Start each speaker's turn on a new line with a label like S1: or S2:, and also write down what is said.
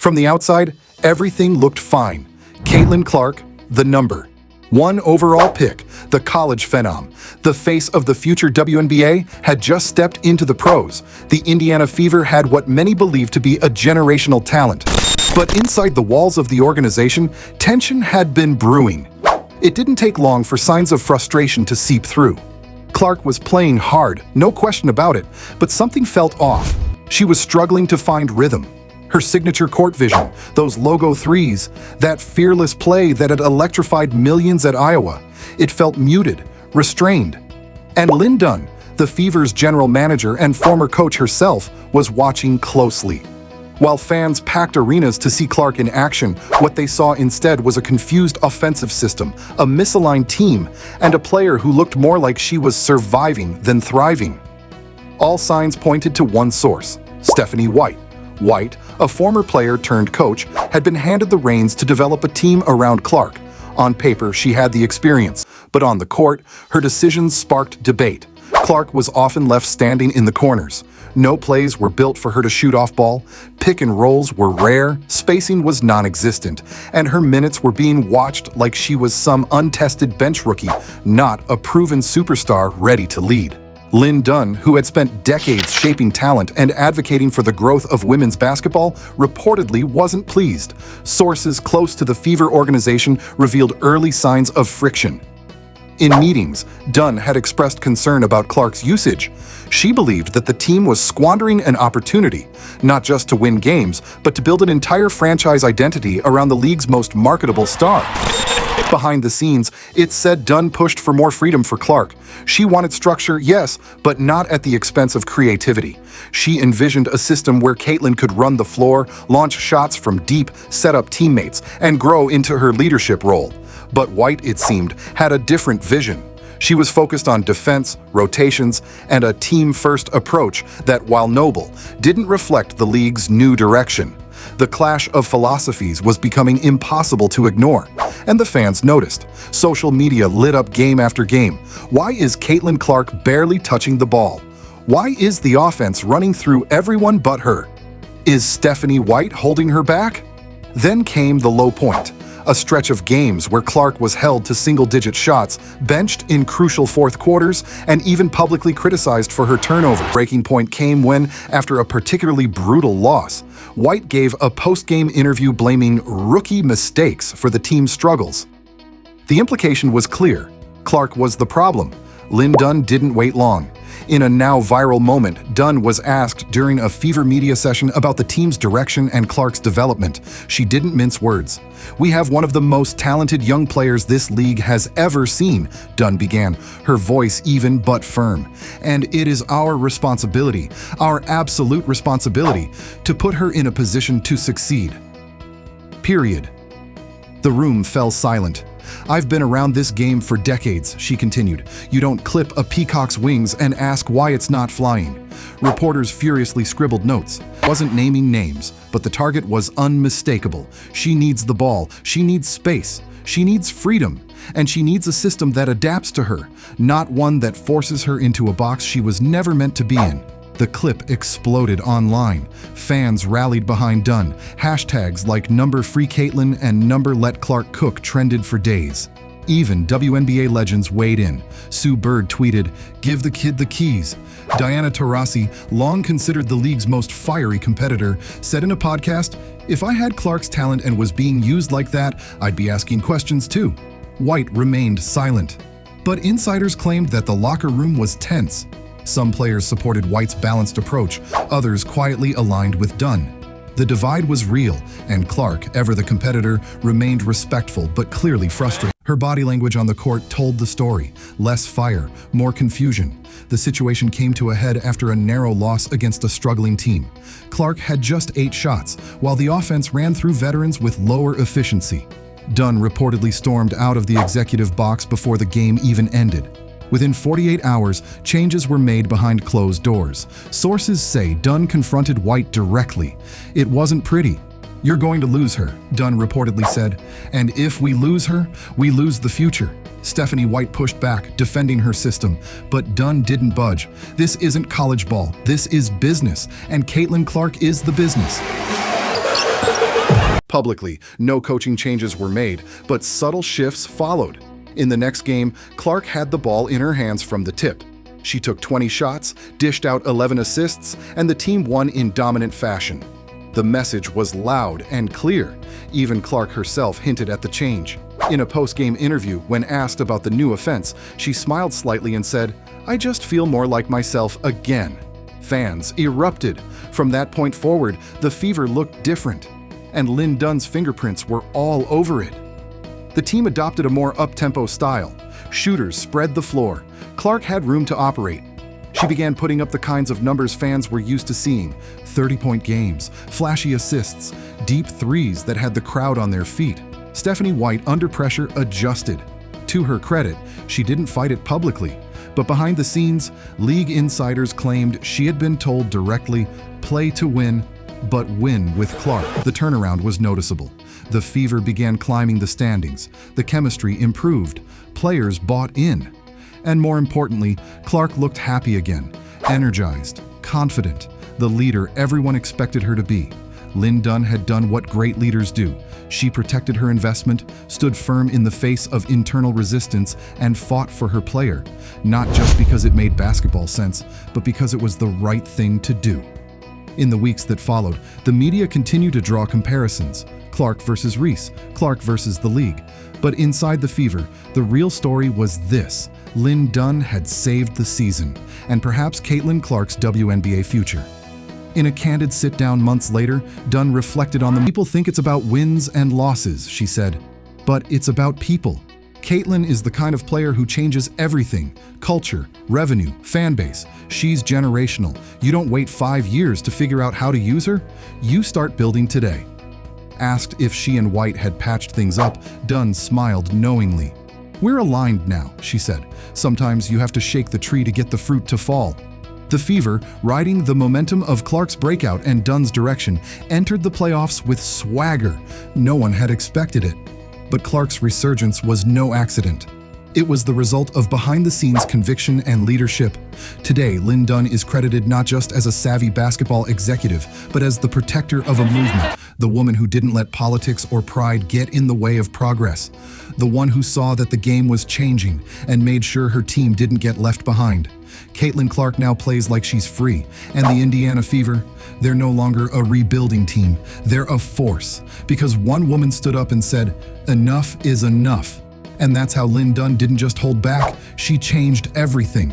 S1: From the outside, everything looked fine. Caitlin Clark, the number 1 overall pick, the college phenom, the face of the future WNBA, had just stepped into the pros. The Indiana Fever had what many believe to be a generational talent. But inside the walls of the organization, tension had been brewing. It didn't take long for signs of frustration to seep through. Clark was playing hard, no question about it, but something felt off. She was struggling to find rhythm. Her signature court vision, those logo threes, that fearless play that had electrified millions at Iowa, it felt muted, restrained. And Lin Dunn, the Fever's general manager and former coach herself, was watching closely. While fans packed arenas to see Clark in action, what they saw instead was a confused offensive system, a misaligned team, and a player who looked more like she was surviving than thriving. All signs pointed to one source: Stephanie White. White, a former player turned coach, had been handed the reins to develop a team around Clark. On paper, she had the experience, but on the court, her decisions sparked debate. Clark was often left standing in the corners. No plays were built for her to shoot off ball, pick and rolls were rare, spacing was non-existent, and her minutes were being watched like she was some untested bench rookie, not a proven superstar ready to lead. Lin Dunn, who had spent decades shaping talent and advocating for the growth of women's basketball, reportedly wasn't pleased. Sources close to the Fever organization revealed early signs of friction. In meetings, Dunn had expressed concern about Clark's usage. She believed that the team was squandering an opportunity, not just to win games, but to build an entire franchise identity around the league's most marketable star. Behind the scenes, it said Dunn pushed for more freedom for Clark. She wanted structure, yes, but not at the expense of creativity. She envisioned a system where Caitlin could run the floor, launch shots from deep, set up teammates, and grow into her leadership role. But White, it seemed, had a different vision. She was focused on defense, rotations, and a team-first approach that, while noble, didn't reflect the league's new direction. The clash of philosophies was becoming impossible to ignore, and the fans noticed. Social media lit up game after game. Why is Caitlin Clark barely touching the ball? Why is the offense running through everyone but her? Is Stephanie White holding her back? Then came the low point. A stretch of games where Clark was held to single-digit shots, benched in crucial fourth quarters, and even publicly criticized for her turnover. Breaking point came when, after a particularly brutal loss, White gave a post-game interview blaming rookie mistakes for the team's struggles. The implication was clear. Clark was the problem. Lin Dunn didn't wait long. In a now viral moment, Dunn was asked during a Fever media session about the team's direction and Clark's development. She didn't mince words. "We have one of the most talented young players this league has ever seen," Dunn began, her voice even but firm. "And it is our responsibility, our absolute responsibility, to put her in a position to succeed." Period. The room fell silent. "I've been around this game for decades," she continued. "You don't clip a peacock's wings and ask why it's not flying." Reporters furiously scribbled notes. Wasn't naming names, but the target was unmistakable. She needs the ball, she needs space, she needs freedom, and she needs a system that adapts to her, not one that forces her into a box she was never meant to be in. The clip exploded online. Fans rallied behind Dunn. Hashtags like #FreeCaitlin and #LetClarkCook trended for days. Even WNBA legends weighed in. Sue Bird tweeted, "Give the kid the keys." Diana Taurasi, long considered the league's most fiery competitor, said in a podcast, "If I had Clark's talent and was being used like that, I'd be asking questions too." White remained silent. But insiders claimed that the locker room was tense. Some players supported White's balanced approach, others quietly aligned with Dunn. The divide was real, and Clark, ever the competitor, remained respectful but clearly frustrated. Her body language on the court told the story. Less fire, more confusion. The situation came to a head after a narrow loss against a struggling team. Clark had just 8 shots, while the offense ran through veterans with lower efficiency. Dunn reportedly stormed out of the executive box before the game even ended. Within 48 hours, changes were made behind closed doors. Sources say Dunn confronted White directly. "It wasn't pretty. You're going to lose her," Dunn reportedly said. "And if we lose her, we lose the future." Stephanie White pushed back, defending her system, but Dunn didn't budge. "This isn't college ball. This is business, and Caitlin Clark is the business." Publicly, no coaching changes were made, but subtle shifts followed. In the next game, Clark had the ball in her hands from the tip. She took 20 shots, dished out 11 assists, and the team won in dominant fashion. The message was loud and clear. Even Clark herself hinted at the change. In a post-game interview, when asked about the new offense, she smiled slightly and said, "I just feel more like myself again." Fans erupted. From that point forward, the Fever looked different, and Lin Dunn's fingerprints were all over it. The team adopted a more up-tempo style. Shooters spread the floor. Clark had room to operate. She began putting up the kinds of numbers fans were used to seeing: 30-point games, flashy assists, deep threes that had the crowd on their feet. Stephanie White, under pressure, adjusted. To her credit, she didn't fight it publicly, but behind the scenes, league insiders claimed she had been told directly, "Play to win, but win with Clark." The turnaround was noticeable. The Fever began climbing the standings. The chemistry improved. Players bought in. And more importantly, Clark looked happy again, energized, confident, the leader everyone expected her to be. Lin Dunn had done what great leaders do. She protected her investment, stood firm in the face of internal resistance, and fought for her player, not just because it made basketball sense, but because it was the right thing to do. In the weeks that followed, the media continued to draw comparisons. Clark versus Reese, Clark versus the league. But inside the Fever, the real story was this: Lin Dunn had saved the season, and perhaps Caitlin Clark's WNBA future. In a candid sit-down months later, Dunn reflected on the "People think it's about wins and losses," she said. "But it's about people. Caitlin is the kind of player who changes everything: culture, revenue, fan base. She's generational. You don't wait 5 years to figure out how to use her. You start building today." Asked if she and White had patched things up, Dunn smiled knowingly. "We're aligned now," she said. "Sometimes you have to shake the tree to get the fruit to fall." The Fever, riding the momentum of Clark's breakout and Dunn's direction, entered the playoffs with swagger. No one had expected it. But Clark's resurgence was no accident. It was the result of behind-the-scenes conviction and leadership. Today, Lin Dunn is credited not just as a savvy basketball executive, but as the protector of a movement, the woman who didn't let politics or pride get in the way of progress, the one who saw that the game was changing and made sure her team didn't get left behind. Caitlin Clark now plays like she's free, and the Indiana Fever, they're no longer a rebuilding team, they're a force, because one woman stood up and said, "Enough is enough." And that's how Lin Dunn didn't just hold back, she changed everything.